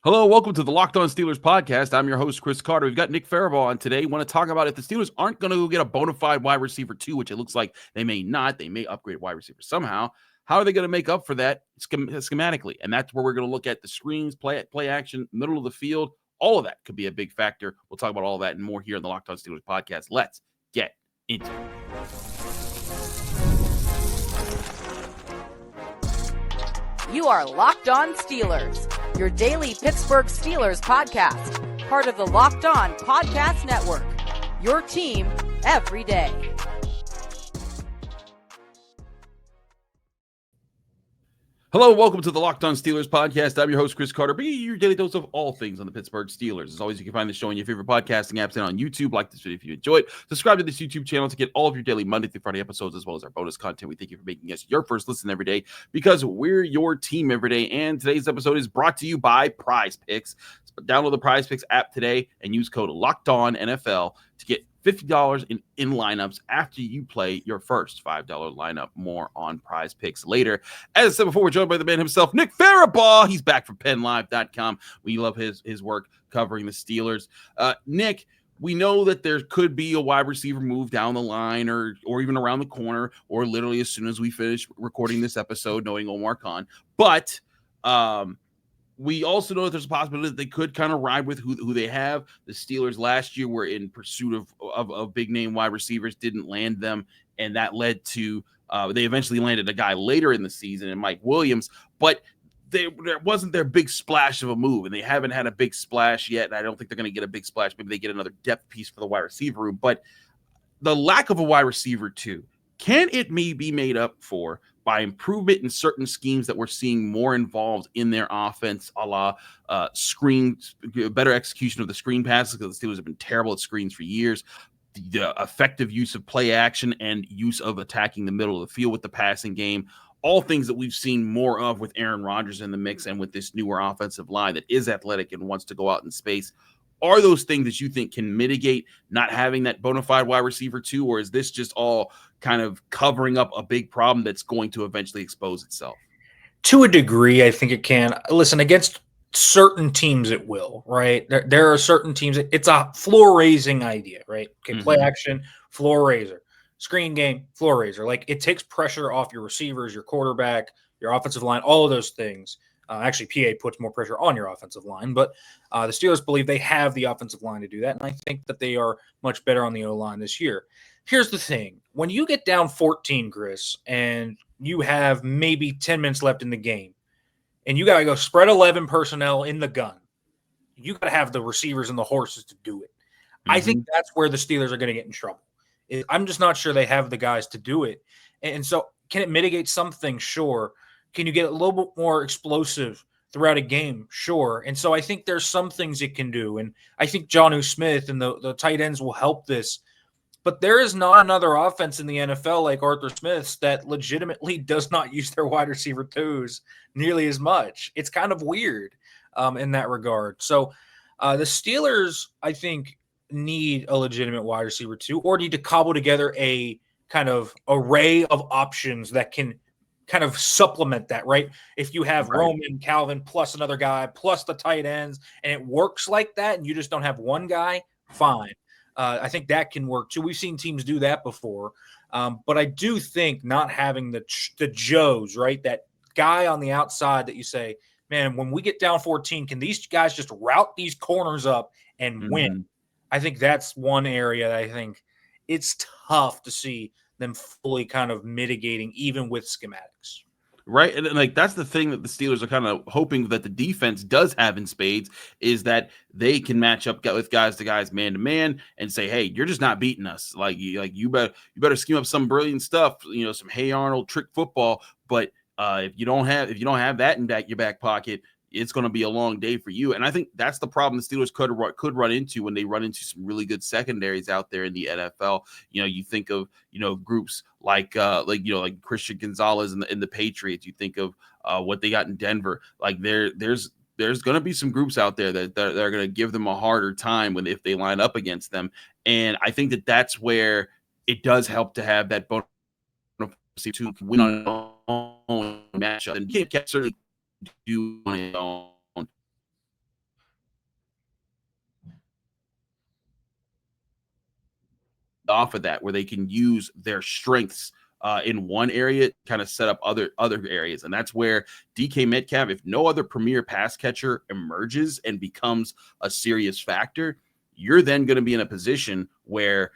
Hello, welcome to the Locked On Steelers podcast. I'm your host, Chris Carter. We've got Nick Farabaugh on today. We want to talk about if the Steelers aren't going to go get a bona fide wide receiver 2, which it looks like they may not. They may upgrade wide receiver somehow. How are they going to make up for that schematically? And that's where we're going to look at the screens, play action, middle of the field. All of that could be a big factor. We'll talk about all of that and more here on the Locked On Steelers podcast. Let's get into it. You are Locked On Steelers, your daily Pittsburgh Steelers podcast, part of the Locked On Podcast Network, your team every day. Hello, welcome to the Locked On Steelers podcast. I'm your host, Chris Carter, bringing you your daily dose of all things on the Pittsburgh Steelers. As always, you can find this show on your favorite podcasting apps and on YouTube. Like this video if you enjoy it. Subscribe to this YouTube channel to get all of your daily Monday through Friday episodes, as well as our bonus content. We thank you for making us your first listen every day, because we're your team every day. And today's episode is brought to you by Prize Picks. So download the Prize Picks app today and use code LOCKEDONNFL to get $50 in lineups after you play your first $5 lineup. More on Prize Picks later. As I said before, we're joined by the man himself, Nick Farabaugh. He's back from PennLive.com. We love his work covering the Steelers. Nick, we know that there could be a wide receiver move down the line or even around the corner, or literally as soon as we finish recording this episode, knowing Omar Khan. But we also know that there's a possibility that they could kind of ride with who they have. The Steelers last year were in pursuit of big-name wide receivers, didn't land them, and that led to they eventually landed a guy later in the season in Mike Williams, but there wasn't their big splash of a move, and they haven't had a big splash yet, and I don't think they're going to get a big splash. Maybe they get another depth piece for the wide receiver room, but the lack of a wide receiver too, can it be made up for by improvement in certain schemes that we're seeing more involved in their offense, a la screens, better execution of the screen passes, because the Steelers have been terrible at screens for years, the effective use of play action and use of attacking the middle of the field with the passing game, all things that we've seen more of with Aaron Rodgers in the mix and with this newer offensive line that is athletic and wants to go out in space. Are those things that you think can mitigate not having that bona fide wide receiver 2, or is this just all kind of covering up a big problem that's going to eventually expose itself? To a degree, I think it can. Listen, against certain teams it will, right? There are certain teams, it's a floor-raising idea, right? Okay, play action, floor raiser. Screen game, floor raiser. Like, it takes pressure off your receivers, your quarterback, your offensive line, all of those things. Actually, PA puts more pressure on your offensive line, but the Steelers believe they have the offensive line to do that, and I think that they are much better on the O-line this year. Here's the thing. When you get down 14, Chris, and you have maybe 10 minutes left in the game, and you got to go spread 11 personnel in the gun, you got to have the receivers and the horses to do it. I think that's where the Steelers are going to get in trouble. I'm just not sure they have the guys to do it. And so can it mitigate something? Sure. Can you get a little bit more explosive throughout a game? Sure. And so I think there's some things it can do. And I think Jonnu Smith and the tight ends will help this. But there is not another offense in the NFL like Arthur Smith's that legitimately does not use their wide receiver 2s nearly as much. It's kind of weird in that regard. So the Steelers, I think, need a legitimate wide receiver 2, or need to cobble together a kind of array of options that can kind of supplement that, right? If you have Roman, Calvin, plus another guy, plus the tight ends, and it works like that, and you just don't have one guy, fine. I think that can work too. We've seen teams do that before. But I do think not having the Joes, right, that guy on the outside that you say, man, when we get down 14, can these guys just route these corners up and win? I think that's one area that I think it's tough to see them fully kind of mitigating, even with schematics. Right. And like, that's the thing that the Steelers are kind of hoping that the defense does have in spades, is that they can match up with guys to guys, man to man, and say, hey, you're just not beating us. You better scheme up some brilliant stuff, some Hey Arnold trick football. But if you don't have that in your back pocket, it's going to be a long day for you. And I think that's the problem the Steelers could run into when they run into some really good secondaries out there in the NFL. You think of, groups like Christian Gonzalez and the Patriots. You think of what they got in Denver. Like there's going to be some groups out there that are going to give them a harder time if they line up against them. And I think that's where it does help to have that bonus to win on its own matchup. And you can't certainly do on his own. off of that, where they can use their strengths in one area, kind of set up other areas. And that's where DK Metcalf, if no other premier pass catcher emerges and becomes a serious factor, you're then going to be in a position where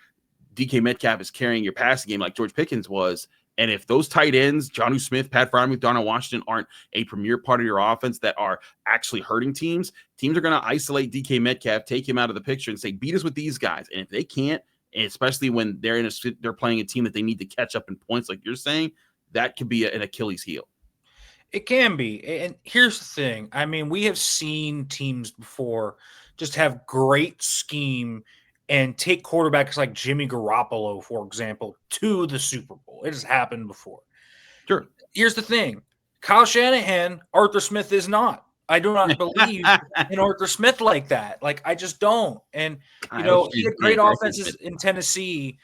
DK Metcalf is carrying your passing game like George Pickens was. And if those tight ends, Jonnu Smith, Pat Fryermuth, Darnell Washington, aren't a premier part of your offense that are actually hurting teams are going to isolate DK Metcalf, take him out of the picture and say, beat us with these guys. And if they can't, especially when they're playing a team that they need to catch up in points, like you're saying, that could be an Achilles heel. It can be. And here's the thing. I mean, we have seen teams before just have great scheme and take quarterbacks like Jimmy Garoppolo, for example, to the Super Bowl. It has happened before. Sure. Here's the thing. Kyle Shanahan, Arthur Smith is not. I do not believe in Arthur Smith like that. Like, I just don't. And, he had great offenses in Tennessee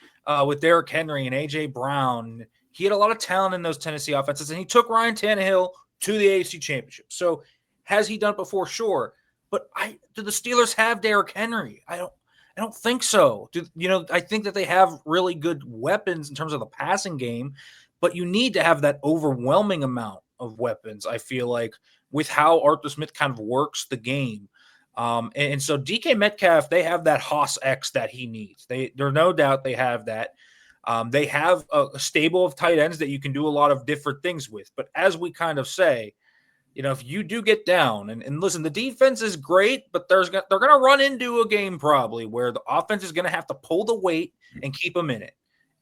with Derrick Henry and A.J. Brown. He had a lot of talent in those Tennessee offenses, and he took Ryan Tannehill to the AFC Championship. So has he done it before? Sure. But do the Steelers have Derrick Henry? I don't think so. I think that they have really good weapons in terms of the passing game, but you need to have that overwhelming amount of weapons, I feel like, with how Arthur Smith kind of works the game. And so DK Metcalf, they have that Haas X that he needs. There's no doubt they have that. They have a stable of tight ends that you can do a lot of different things with. But as we kind of say, if you do get down, and listen, the defense is great, but they're going to run into a game probably where the offense is going to have to pull the weight and keep them in it.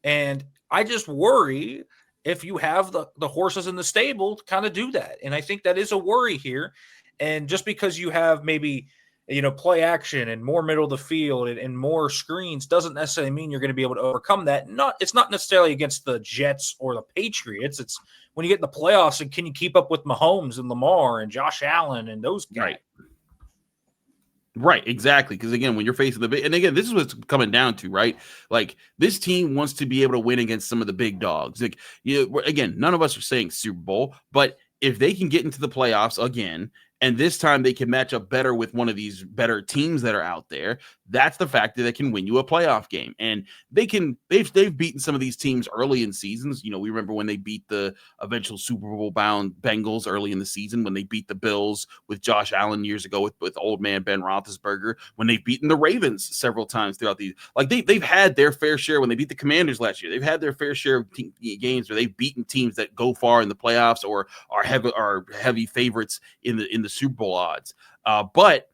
And I just worry if you have the horses in the stable to kind of do that. And I think that is a worry here. And just because you have maybe, play action and more middle of the field and more screens doesn't necessarily mean you're going to be able to overcome that. It's not necessarily against the Jets or the Patriots. It's when you get in the playoffs, and can you keep up with Mahomes and Lamar and Josh Allen and those guys? Right, exactly. Because again, when you're facing the big, and again, this is what's coming down to, right? Like, this team wants to be able to win against some of the big dogs. Like, again, none of us are saying Super Bowl, but if they can get into the playoffs again, and this time they can match up better with one of these better teams that are out there, that's the factor that can win you a playoff game. And they've beaten some of these teams early in seasons. We remember when they beat the eventual Super Bowl bound Bengals early in the season, when they beat the Bills with Josh Allen years ago with old man Ben Roethlisberger, when they've beaten the Ravens several times throughout these. Like, they've had their fair share when they beat the Commanders last year. They've had their fair share of games where they've beaten teams that go far in the playoffs or are heavy favorites in the Super Bowl odds. But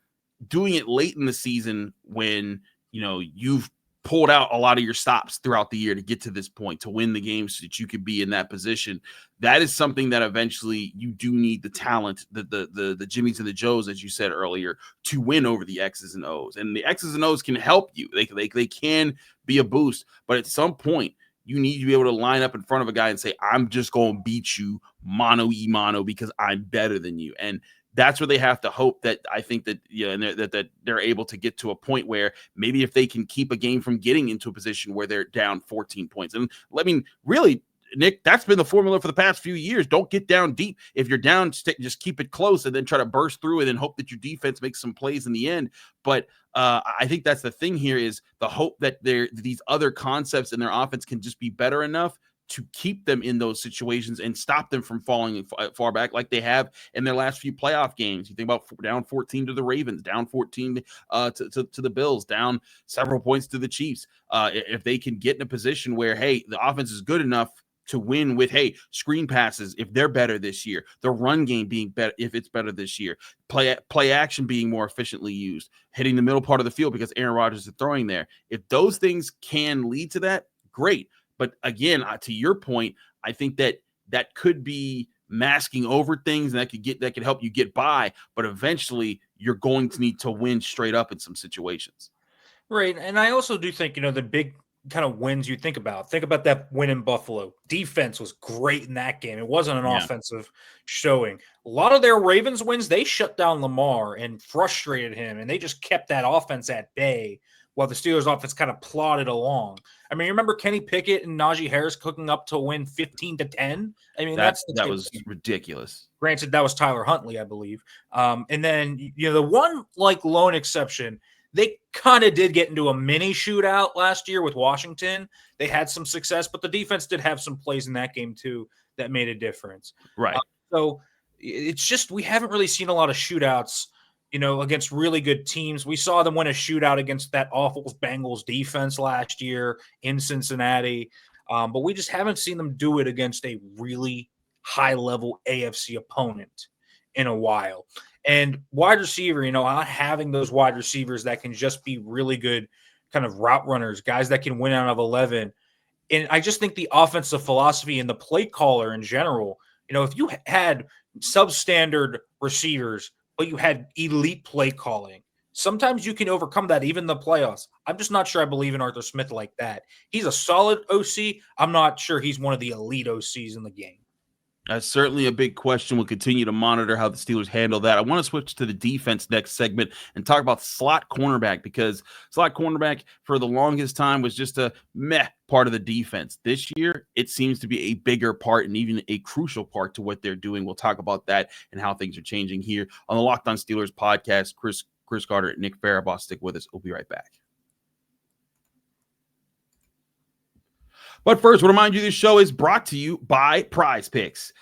doing it late in the season when, you've pulled out a lot of your stops throughout the year to get to this point, to win the games so that you could be in that position, that is something that eventually you do need the talent, the Jimmies and the Joes, as you said earlier, to win over the X's and O's. And the X's and O's can help you. They can be a boost, but at some point, you need to be able to line up in front of a guy and say, I'm just going to beat you mano because I'm better than you. And that's where they have to hope that I think that, that they're able to get to a point where maybe if they can keep a game from getting into a position where they're down 14 points. And I mean, really, Nick, that's been the formula for the past few years. Don't get down deep. If you're down, just keep it close and then try to burst through it and hope that your defense makes some plays in the end. But I think that's the thing here, is the hope that these other concepts in their offense can just be better enough to keep them in those situations and stop them from falling far back like they have in their last few playoff games. You think about down 14 to the Ravens, down 14 to the Bills, down several points to the Chiefs. If they can get in a position where, hey, the offense is good enough to win with, hey, screen passes, if they're better this year, the run game being better, if it's better this year, play action being more efficiently used, hitting the middle part of the field because Aaron Rodgers is throwing there. If those things can lead to that, great. But again, to your point, I think that could be masking over things, and that could help you get by. But eventually, you're going to need to win straight up in some situations. Right, and I also do think the big kind of wins you think about that win in Buffalo. Defense was great in that game. It wasn't an offensive showing. A lot of their Ravens wins, they shut down Lamar and frustrated him, and they just kept that offense at bay while the Steelers offense kind of plodded along. I mean, you remember Kenny Pickett and Najee Harris cooking up to win 15-10? I mean, that was ridiculous. Granted, that was Tyler Huntley, I believe. And then, the one lone exception They kind of did get into a mini shootout last year with Washington. They had some success, but the defense did have some plays in that game too that made a difference. Right. So it's just we haven't really seen a lot of shootouts, against really good teams. We saw them win a shootout against that awful Bengals defense last year in Cincinnati, but we just haven't seen them do it against a really high-level AFC opponent in a while. And wide receiver, not having those wide receivers that can just be really good kind of route runners, guys that can win out of 11. And I just think the offensive philosophy and the play caller in general, if you had substandard receivers, but you had elite play calling, sometimes you can overcome that even in the playoffs. I'm just not sure I believe in Arthur Smith like that. He's a solid OC. I'm not sure he's one of the elite OCs in the game. That's certainly a big question. We'll continue to monitor how the Steelers handle that. I want to switch to the defense next segment and talk about slot cornerback, because slot cornerback for the longest time was just a meh part of the defense. This year, it seems to be a bigger part and even a crucial part to what they're doing. We'll talk about that and how things are changing here on the Locked On Steelers podcast. Chris Carter and Nick Farabaugh, stick with us. We'll be right back. But first, I want to remind you this show is brought to you by Prize Picks,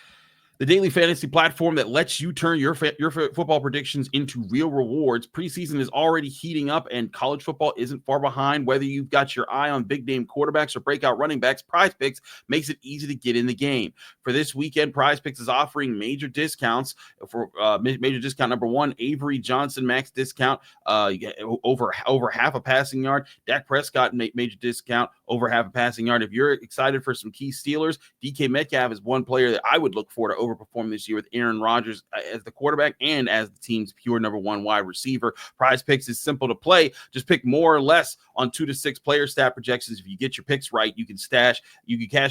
the daily fantasy platform that lets you turn your football predictions into real rewards. Preseason is already heating up, and college football isn't far behind. Whether you've got your eye on big-name quarterbacks or breakout running backs, Prize Picks makes it easy to get in the game. For this weekend, Prize Picks is offering major discounts. For major discount number one, Avery Johnson max discount, over half a passing yard. Dak Prescott major discount, over half a passing yard. If you're excited for some key Steelers, DK Metcalf is one player that I would look for to overperform this year with Aaron Rodgers as the quarterback and as the team's pure number one wide receiver. Prize Picks is simple to play. Just pick more or less on 2 to 6 player stat projections. If you get your picks right, you can cash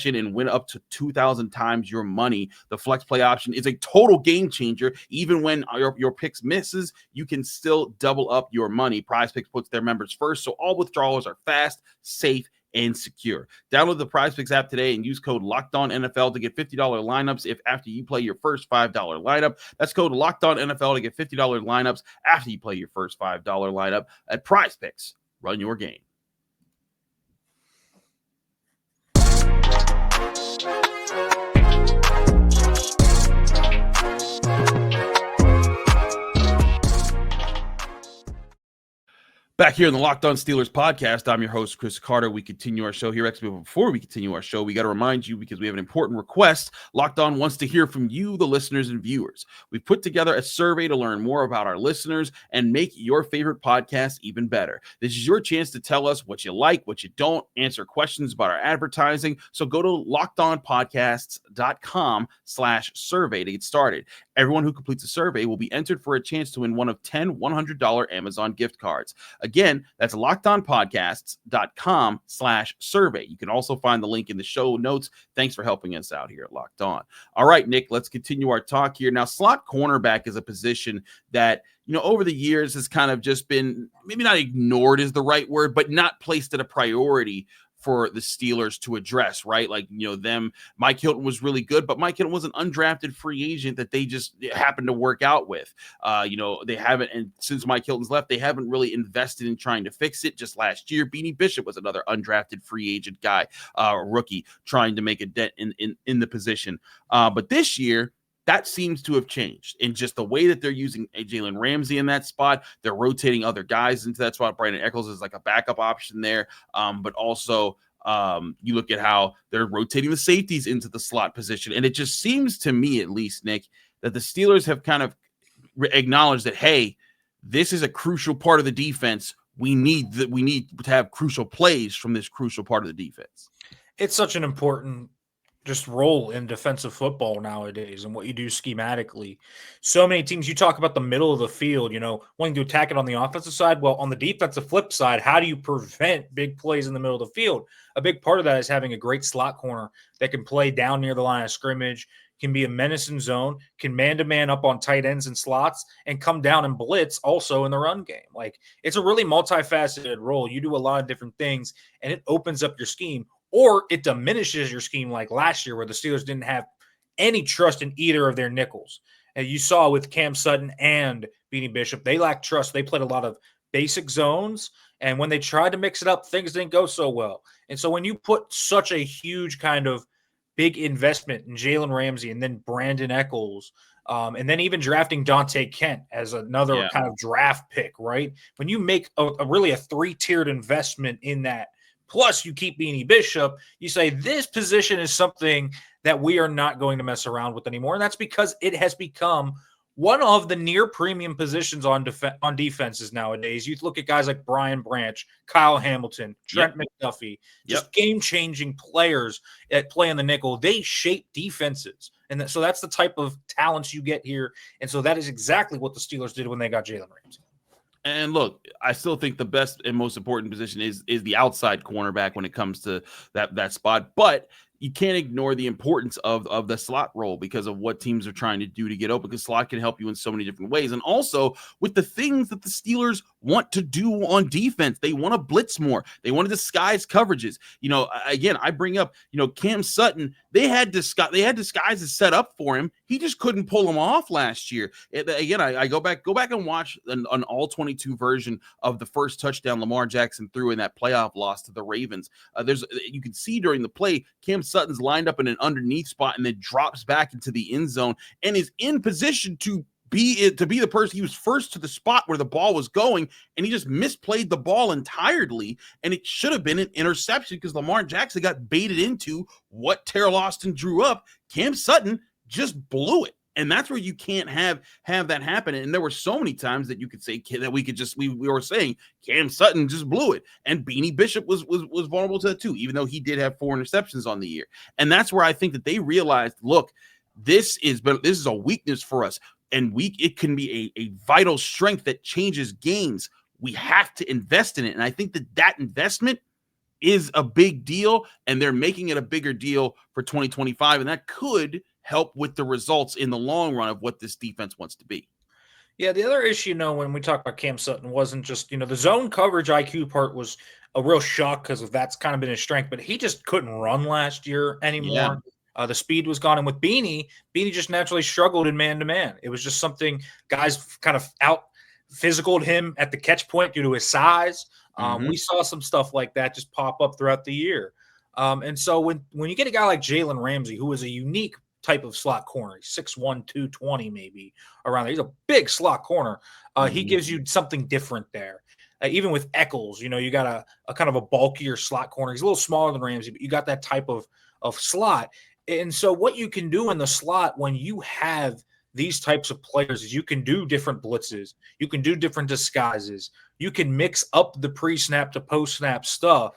in and win up to 2,000 times your money. The flex play option is a total game changer. Even when your picks misses, you can still double up your money. Prize Picks puts their members first, so all withdrawals are fast, safe, and secure. Download the Prize Picks app today and use code LOCKEDONNFL to get $50 lineups if after you play your first $5 lineup. That's code LOCKEDONNFL to get $50 lineups after you play your first $5 lineup at Prize Picks. Run your game. Back here in the Locked On Steelers podcast, I'm your host, Chris Carter. We continue our show here. Actually, before we continue our show, we got to remind you, because we have an important request. Locked On wants to hear from you, the listeners and viewers. We've put together a survey to learn more about our listeners and make your favorite podcast even better. This is your chance to tell us what you like, what you don't, answer questions about our advertising. So go to lockedonpodcasts.com/survey to get started. Everyone who completes a survey will be entered for a chance to win one of 10 $100 Amazon gift cards. Again, that's lockedonpodcasts.com/survey. You can also find the link in the show notes. Thanks for helping us out here at Locked On. All right, Nick, let's continue our talk here. Now, slot cornerback is a position that, over the years has kind of just been, maybe not ignored is the right word, but not placed at a priority for the Steelers to address, right? Like, Mike Hilton was really good, but Mike Hilton was an undrafted free agent that they just happened to work out with. They haven't, and since Mike Hilton's left, they haven't really invested in trying to fix it. Just last year, Beanie Bishop was another undrafted free agent guy, rookie, trying to make a dent in the position. But this year, that seems to have changed in just the way that they're using Jalen Ramsey in that spot. They're rotating other guys into that spot. Brandon Eccles is like a backup option there. But also you look at how they're rotating the safeties into the slot position. And it just seems to me, at least, Nick, that the Steelers have kind of acknowledged that, hey, this is a crucial part of the defense. We need to have crucial plays from this crucial part of the defense. It's such an important just role in defensive football nowadays and what you do schematically. So many teams, you talk about the middle of the field, wanting to attack it on the offensive side. Well, on the defensive flip side, how do you prevent big plays in the middle of the field? A big part of that is having a great slot corner that can play down near the line of scrimmage, can be a menace in zone, can man-to-man up on tight ends and slots, and come down and blitz also in the run game. Like, it's a really multifaceted role. You do a lot of different things, and it opens up your scheme. Or it diminishes your scheme, like last year where the Steelers didn't have any trust in either of their nickels. And you saw with Cam Sutton and Beanie Bishop, they lacked trust. They played a lot of basic zones. And when they tried to mix it up, things didn't go so well. And so when you put such a huge kind of big investment in Jalen Ramsey and then Brandon Echols, and then even drafting Dante Kent as another kind of draft pick, right? When you make really a 3-tiered investment in that, plus you keep Beanie Bishop, you say this position is something that we are not going to mess around with anymore. And that's because it has become one of the near premium positions on defenses nowadays. You look at guys like Brian Branch, Kyle Hamilton, Trent McDuffie, just game-changing players that play in the nickel. They shape defenses. And so that's the type of talents you get here. And so that is exactly what the Steelers did when they got Jalen Ramsey. And look, I still think the best and most important position is the outside cornerback when it comes to that spot. But you can't ignore the importance of the slot role because of what teams are trying to do to get open, because slot can help you in so many different ways. And also with the things that the Steelers want to do on defense, they want to blitz more. They want to disguise coverages. Again, I bring up, Cam Sutton, they had disguises set up for him. He just couldn't pull them off last year. I go back and watch an all 22 version of the first touchdown Lamar Jackson threw in that playoff loss to the Ravens. You can see during the play, Cam Sutton's lined up in an underneath spot and then drops back into the end zone and is in position to be the person. He was first to the spot where the ball was going, and he just misplayed the ball entirely, and it should have been an interception because Lamar Jackson got baited into what Terrell Austin drew up. Cam Sutton just blew it. And that's where you can't have that happen. And there were so many times that you could say that we were saying Cam Sutton just blew it. And Beanie Bishop was vulnerable to that too, even though he did have 4 interceptions on the year. And that's where I think that they realized, look, this is a weakness for us. And it can be a vital strength that changes games. We have to invest in it. And I think that investment is a big deal, and they're making it a bigger deal for 2025. And that could help with the results in the long run of what this defense wants to be. Yeah, the other issue, when we talk about Cam Sutton, wasn't just, the zone coverage IQ part was a real shock because that's kind of been his strength, but he just couldn't run last year anymore. Yeah. The speed was gone. And with Beanie just naturally struggled in man-to-man. It was just something guys kind of out physicaled him at the catch point due to his size. We saw some stuff like that just pop up throughout the year. And so when you get a guy like Jalen Ramsey, who is a unique type of slot corner, 6'1", 220 maybe around there. He's a big slot corner. He gives you something different there. Even with Echols, you got a kind of a bulkier slot corner. He's a little smaller than Ramsey, but you got that type of slot. And so what you can do in the slot when you have these types of players is you can do different blitzes. You can do different disguises. You can mix up the pre-snap to post-snap stuff.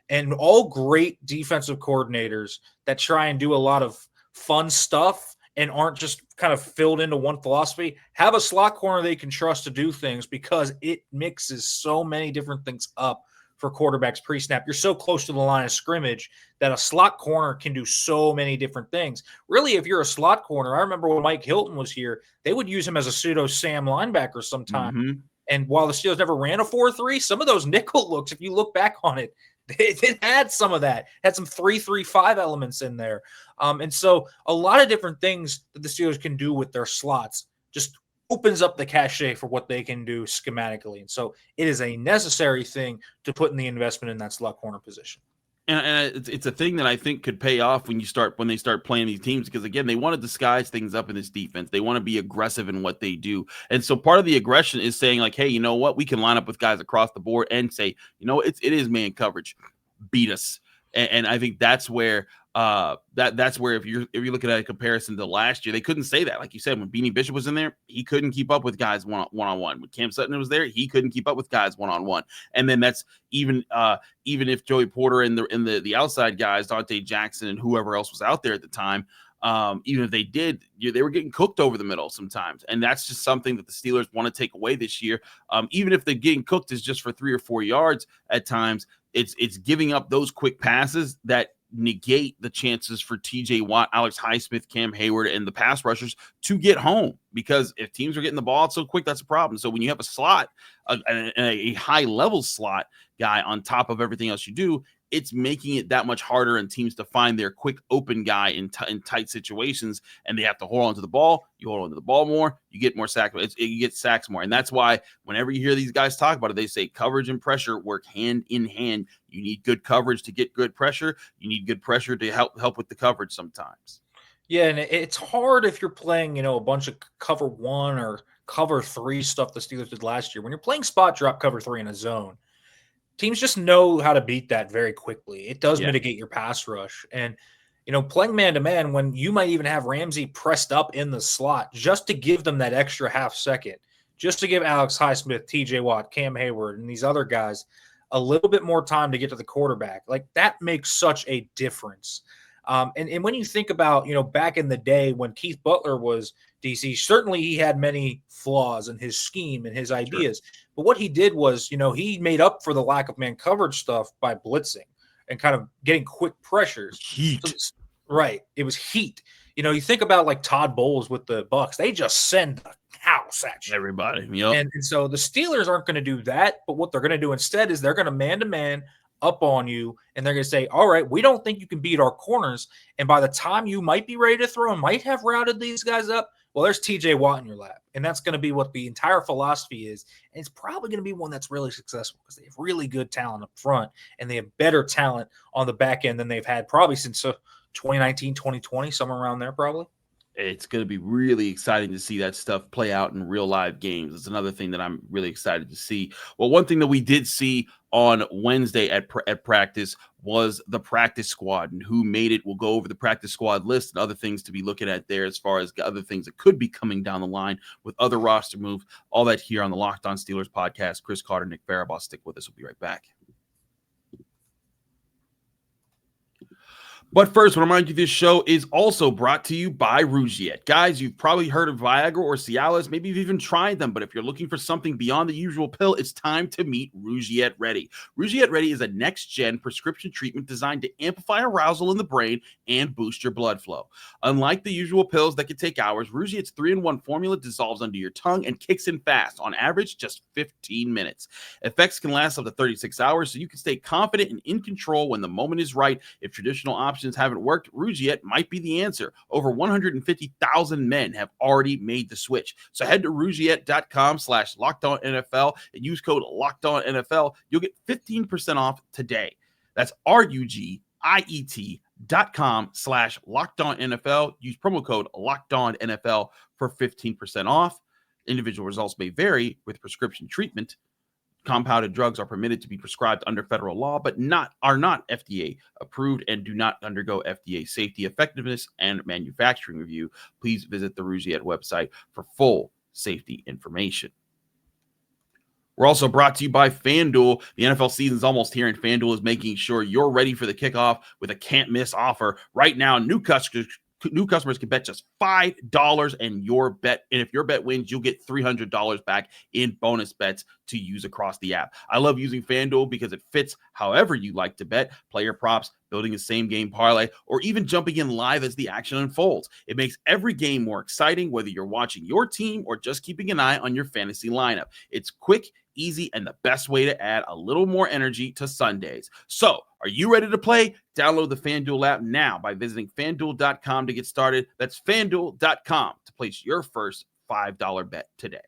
And all great defensive coordinators that try and do a lot of fun stuff and aren't just kind of filled into one philosophy have a slot corner they can trust to do things because it mixes so many different things up for quarterbacks pre-snap. You're so close to the line of scrimmage that a slot corner can do so many different things. Really, if you're a slot corner, I remember when Mike Hilton was here, they would use him as a pseudo Sam linebacker sometime. And while the Steelers never ran a 4-3, some of those nickel looks, if you look back on it, it had some of that, had some 3-3-5 elements in there. And so a lot of different things that the Steelers can do with their slots just opens up the cachet for what they can do schematically. And so it is a necessary thing to put in the investment in that slot corner position. And it's a thing that I think could pay off when they start playing these teams, because again, they want to disguise things up in this defense. They want to be aggressive in what they do. And so part of the aggression is saying like, hey, you know what? We can line up with guys across the board and say, it is man coverage. Beat us. And I think that's where that's where if you're looking at a comparison to last year, they couldn't say that. Like you said, when Beanie Bishop was in there, he couldn't keep up with guys one-on-one. When Cam Sutton was there, he couldn't keep up with guys one-on-one. And then that's even if Joey Porter and the outside guys, Dante Jackson and whoever else was out there at the time, even if they did, they were getting cooked over the middle sometimes. And that's just something that the Steelers want to take away this year. Even if they're getting cooked is just for 3 or 4 yards at times, it's giving up those quick passes that negate the chances for TJ Watt, Alex Highsmith, Cam Hayward, and the pass rushers to get home. Because if teams are getting the ball out so quick, that's a problem. So when you have a slot, a high-level slot guy on top of everything else you do, it's making it that much harder on teams to find their quick open guy in tight situations, and they have to hold on to the ball. You hold on to the ball more, you get more sacks. You get sacks more, and that's why whenever you hear these guys talk about it, they say coverage and pressure work hand in hand. You need good coverage to get good pressure. You need good pressure to help with the coverage sometimes. Yeah, and it's hard if you're playing, a bunch of cover 1 or cover 3 stuff the Steelers did last year. When you're playing spot drop cover 3 in a zone, teams just know how to beat that very quickly. It does mitigate your pass rush. And, playing man-to-man when you might even have Ramsey pressed up in the slot just to give them that extra half second, just to give Alex Highsmith, TJ Watt, Cam Hayward, and these other guys a little bit more time to get to the quarterback. Like, that makes such a difference. And when you think about, back in the day when Keith Butler was DC, certainly he had many flaws in his scheme and his ideas. Sure. But what he did was, he made up for the lack of man coverage stuff by blitzing and kind of getting quick pressures. Heat. So, right. It was heat. You think about like Todd Bowles with the Bucs. They just send the house at you. Everybody. Yep. And so the Steelers aren't going to do that. But what they're going to do instead is they're going to man-to-man up on you, and they're going to say, all right, we don't think you can beat our corners. And by the time you might be ready to throw and might have routed these guys up, well, there's TJ Watt in your lap. And that's going to be what the entire philosophy is. And it's probably going to be one that's really successful because they have really good talent up front, and they have better talent on the back end than they've had probably since 2019, 2020, somewhere around there probably. It's going to be really exciting to see that stuff play out in real live games. It's another thing that I'm really excited to see. Well, one thing that we did see on Wednesday at practice was the practice squad and who made it. We'll go over the practice squad list and other things to be looking at there as far as other things that could be coming down the line with other roster moves. All that here on the Locked On Steelers podcast. Chris Carter, Nick Farabaugh. Stick with us. We'll be right back. But first, I want to remind you this show is also brought to you by Rougiette. Guys, you've probably heard of Viagra or Cialis. Maybe you've even tried them. But if you're looking for something beyond the usual pill, it's time to meet Rougiette Ready. Rougiette Ready is a next-gen prescription treatment designed to amplify arousal in the brain and boost your blood flow. Unlike the usual pills that can take hours, Rougiette's 3-in-1 formula dissolves under your tongue and kicks in fast, on average just 15 minutes. Effects can last up to 36 hours, so you can stay confident and in control when the moment is right. If traditional options haven't worked, Rougiette might be the answer. Over 150,000 men have already made the switch. So head to Rougiette.com/LockedOnNFL and use code LockedOnNFL. You'll get 15% off today. That's RUGIET.com/LockedOnNFL. Use promo code LockedOnNFL for 15% off. Individual results may vary with prescription treatment. Compounded drugs are permitted to be prescribed under federal law, but are not FDA approved and do not undergo FDA safety, effectiveness, and manufacturing review. Please visit the Rougiette website for full safety information. We're also brought to you by FanDuel. The NFL season is almost here, and FanDuel is making sure you're ready for the kickoff with a can't-miss offer. Right now, new customers can bet just $5 and if your bet wins, you'll get $300 back in bonus bets to use across the app. I love using FanDuel because it fits however you like to bet, player props, building a same game parlay, or even jumping in live as the action unfolds. It makes every game more exciting, whether you're watching your team or just keeping an eye on your fantasy lineup. It's quick, easy, and the best way to add a little more energy to Sundays. So, are you ready to play? Download the FanDuel app now by visiting FanDuel.com to get started. That's FanDuel.com to place your first $5 bet today.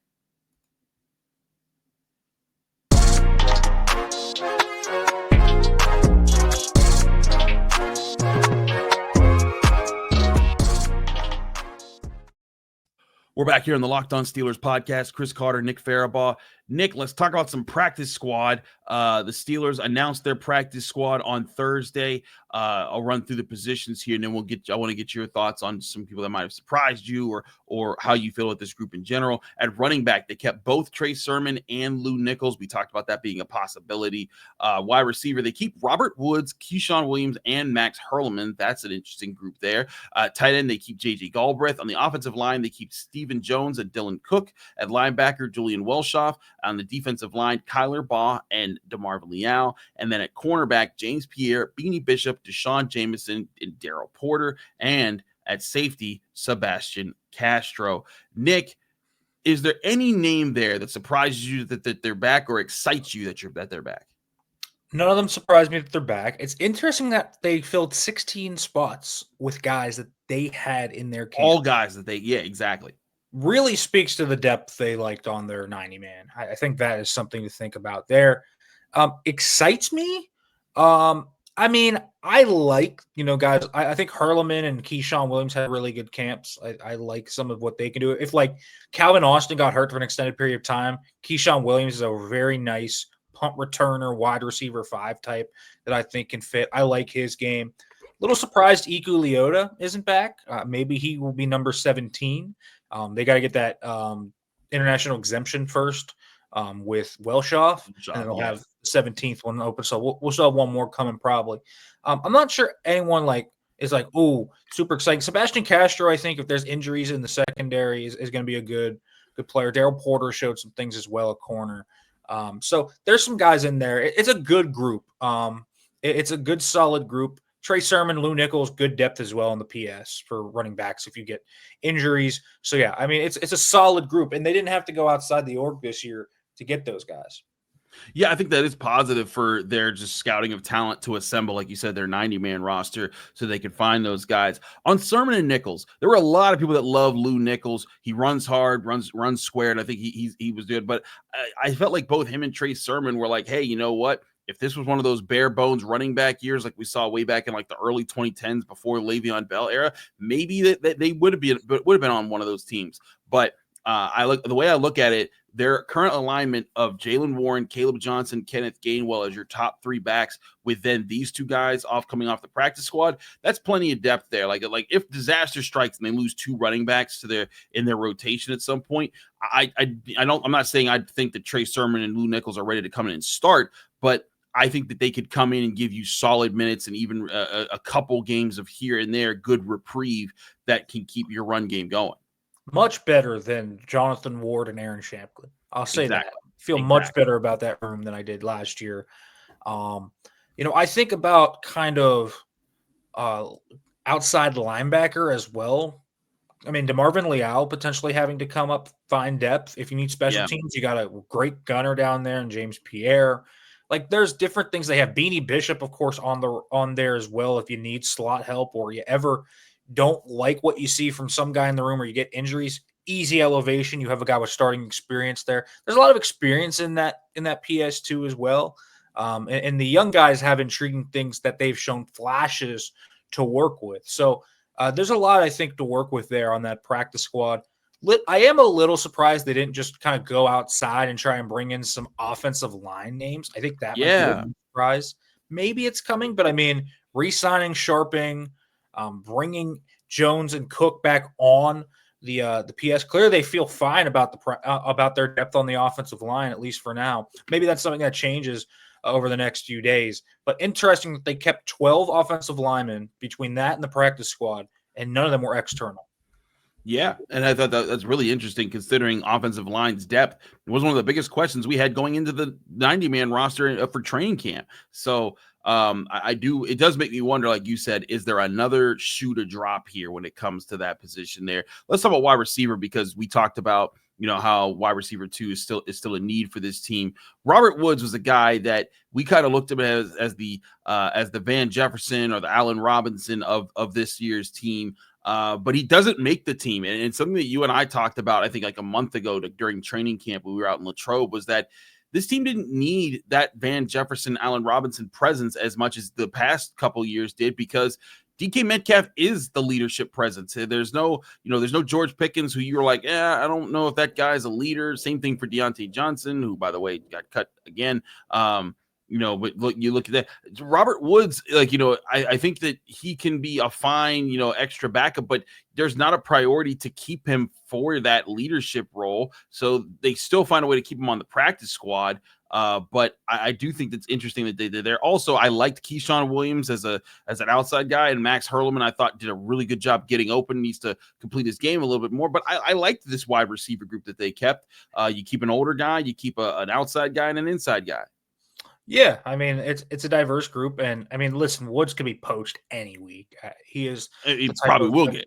We're back here on the Locked On Steelers podcast. Chris Carter, Nick Farabaugh. Nick, let's talk about some practice squad. The Steelers announced their practice squad on Thursday. I'll run through the positions here, and then I want to get your thoughts on some people that might have surprised you or how you feel at this group in general. At running back, they kept both Trey Sermon and Lou Nichols. We talked about that being a possibility. Wide receiver, they keep Robert Woods, Keyshawn Williams, and Max Hurleman. That's an interesting group there. Tight end, they keep J.J. Galbraith. On the offensive line, they keep Stephen Jones and Dylan Cook. At linebacker, Julian Welshoff. On the defensive line, Kyler Baugh and DeMarvin Leal. And then at cornerback, James Pierre, Beanie Bishop, Deshaun Jameson, and Daryl Porter. And at safety, Sebastian Castro. Nick, is there any name there that surprises you that they're back or excites you that they're back? None of them surprised me that they're back. It's interesting that they filled 16 spots with guys that they had in their camp. All guys that yeah, exactly. Really speaks to the depth they liked on their 90 man. I think that is something to think about there. Excites me. I mean, I like, guys, I think Hurleman and Keyshawn Williams had really good camps. I like some of what they can do. If like Calvin Austin got hurt for an extended period of time, Keyshawn Williams is a very nice punt returner, wide receiver 5 type that I think can fit. I like his game. Little surprised Iku Leota isn't back. Maybe he will be number 17. They got to get that international exemption first with Welshoff, and they'll have the 17th one open. So we'll still have one more coming probably. I'm not sure anyone is like, oh, super exciting. Sebastian Castro, I think if there's injuries in the secondary, is going to be a good player. Daryl Porter showed some things as well at corner. So there's some guys in there. It's a good group. It's a good, solid group. Trey Sermon, Lou Nichols, good depth as well in the PS for running backs if you get injuries. So, yeah, I mean, it's a solid group, and they didn't have to go outside the org this year to get those guys. Yeah, I think that is positive for their just scouting of talent to assemble, like you said, their 90-man roster so they could find those guys. On Sermon and Nichols, there were a lot of people that love Lou Nichols. He runs hard, runs squared. I think he was good. But I felt like both him and Trey Sermon were like, hey, you know what? If this was one of those bare bones running back years like we saw way back in like the early 2010s before Le'Veon Bell era, maybe that they would have been on one of those teams. But the way I look at it, their current alignment of Jalen Warren, Caleb Johnson, Kenneth Gainwell as your top 3 backs, with then these 2 guys coming off the practice squad, that's plenty of depth there. Like if disaster strikes and they lose 2 running backs in their rotation at some point, I'm not saying I think that Trey Sermon and Lou Nichols are ready to come in and start, but I think that they could come in and give you solid minutes and even a couple games of here and there, good reprieve that can keep your run game going. Much better than Jonathan Ward and Aaron Shamklin. I'll say that. I feel much better about that room than I did last year. I think about kind of outside linebacker as well. I mean, DeMarvin Leal potentially having to come up, find depth. If you need special teams, you got a great gunner down there and James Pierre. Like there's different things. They have Beanie Bishop, of course, on there as well if you need slot help or you ever don't like what you see from some guy in the room or you get injuries. Easy elevation. You have a guy with starting experience there. There's a lot of experience in that PS2 as well. And the young guys have intriguing things that they've shown flashes to work with. So there's a lot, I think, to work with there on that practice squad. I am a little surprised they didn't just kind of go outside and try and bring in some offensive line names. I think that might be a surprise. Maybe it's coming, but I mean, re-signing Sharping, bringing Jones and Cook back on the PS. Clearly, they feel fine about their depth on the offensive line, at least for now. Maybe that's something that changes over the next few days. But interesting that they kept 12 offensive linemen between that and the practice squad, and none of them were external. Yeah, and I thought that's really interesting considering offensive line's depth. It was one of the biggest questions we had going into the 90-man roster for training camp. So it does make me wonder, like you said, is there another shoe to drop here when it comes to that position there? Let's talk about wide receiver because we talked about how wide receiver 2 is still a need for this team. Robert Woods was a guy that we kind of looked at as the Van Jefferson or the Allen Robinson of this year's team. But he doesn't make the team. And something that you and I talked about, I think like a month ago during training camp when we were out in Latrobe, was that this team didn't need that Van Jefferson, Allen Robinson presence as much as the past couple years did because DK Metcalf is the leadership presence. There's no George Pickens who you're like, I don't know if that guy's a leader. Same thing for Deontay Johnson, who, by the way, got cut again. But you look at that. Robert Woods, I think that he can be a fine, extra backup, but there's not a priority to keep him for that leadership role. So they still find a way to keep him on the practice squad. But I do think that's interesting that they did there. Also, I liked Keyshawn Williams as an outside guy, and Max Hurleman, I thought, did a really good job getting open. Needs to complete his game a little bit more. But I liked this wide receiver group that they kept. You keep an older guy, you keep an outside guy, and an inside guy. Yeah, I mean it's a diverse group, and I mean, listen, Woods could be poached any week. He probably will get.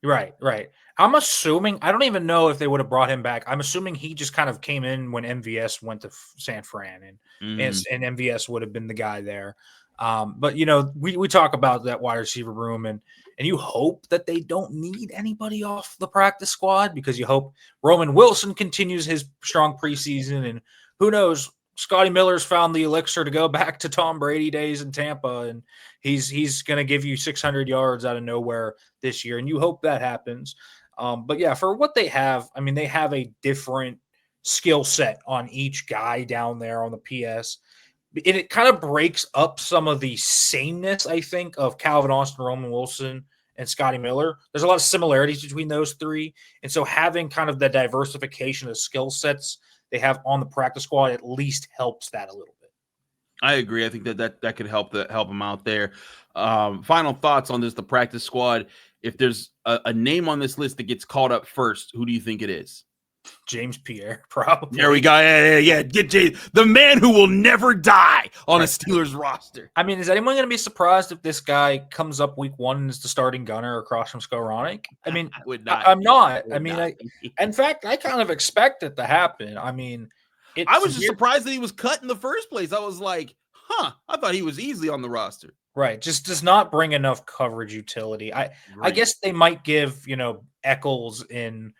Right. I'm assuming, I don't even know if they would have brought him back. I'm assuming he just kind of came in when MVS went to San Fran, and MVS would have been the guy there. But we talk about that wide receiver room, and you hope that they don't need anybody off the practice squad, because you hope Roman Wilson continues his strong preseason, and who knows, Scotty Miller's found the elixir to go back to Tom Brady days in Tampa, and he's going to give you 600 yards out of nowhere this year, and you hope that happens. But yeah, for what they have, I mean, they have a different skill set on each guy down there on the PS. And it kind of breaks up some of the sameness, I think, of Calvin Austin, Roman Wilson, and Scotty Miller. There's a lot of similarities between those three. And so having kind of the diversification of skill sets they have on the practice squad at least helps that a little bit. I agree. I think that could help them out there. Final thoughts on this, the practice squad. If there's a name on this list that gets called up first, who do you think it is? James Pierre, probably. There we go. Yeah. Get James, the man who will never die on a Steelers roster. I mean, is anyone going to be surprised if this guy comes up week 1 and is the starting gunner across from Skowronek? I mean, I'm not. In fact, I kind of expect it to happen. I mean, I was just surprised that he was cut in the first place. I was like, I thought he was easily on the roster. Right. Just does not bring enough coverage utility. I guess they might give, Eccles in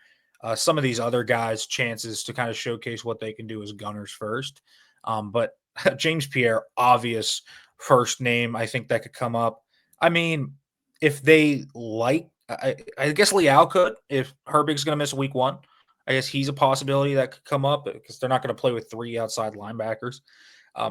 some of these other guys chances to kind of showcase what they can do as gunners first. But James Pierre, obvious first name, I think that could come up. I mean, if they like, I guess Leal could, if Herbig's going to miss week 1. I guess he's a possibility that could come up because they're not going to play with 3 outside linebackers.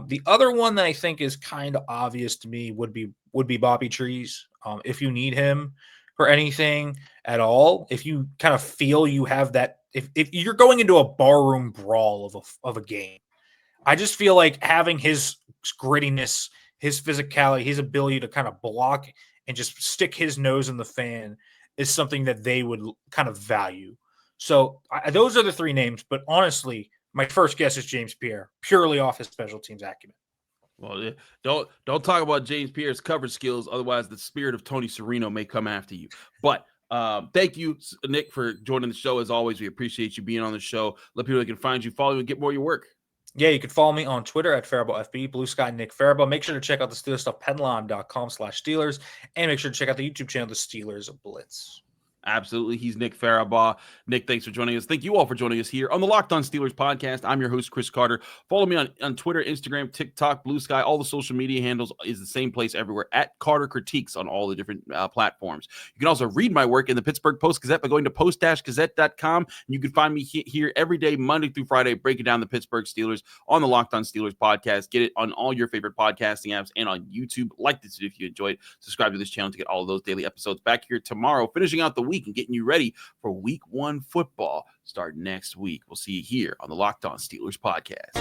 The other one that I think is kind of obvious to me would be Bobby Trees. If you need him for anything at all, if you kind of feel you have that, if you're going into a barroom brawl of a game, I just feel like having his grittiness, his physicality, his ability to kind of block and just stick his nose in the fan is something that they would kind of value. So those are the 3 names, but honestly, my first guess is James Pierre, purely off his special teams acumen. Well, don't talk about James Pierre's coverage skills, otherwise the spirit of Tony Serino may come after you. But thank you, Nick, for joining the show. As always, we appreciate you being on the show. Let people that can find you, follow you, and get more of your work. Yeah, you can follow me on Twitter at Farabaugh Blue Sky Nick Farabaugh. Make sure to check out the Steelers stuff, penline.com/Steelers, and make sure to check out the YouTube channel, The Steelers Blitz. Absolutely. He's Nick Farabaugh. Nick, thanks for joining us. Thank you all for joining us here on the Locked On Steelers podcast. I'm your host, Chris Carter. Follow me on Twitter, Instagram, TikTok, Blue Sky. All the social media handles is the same place everywhere, at Carter Critiques on all the different platforms. You can also read my work in the Pittsburgh Post-Gazette by going to post-gazette.com. And you can find me here every day, Monday through Friday, breaking down the Pittsburgh Steelers on the Locked On Steelers podcast. Get it on all your favorite podcasting apps and on YouTube. Like this video if you enjoyed. Subscribe to this channel to get all of those daily episodes. Back here tomorrow, finishing out the week and getting you ready for week 1 football starting next week. We'll see you here on the Locked On Steelers podcast.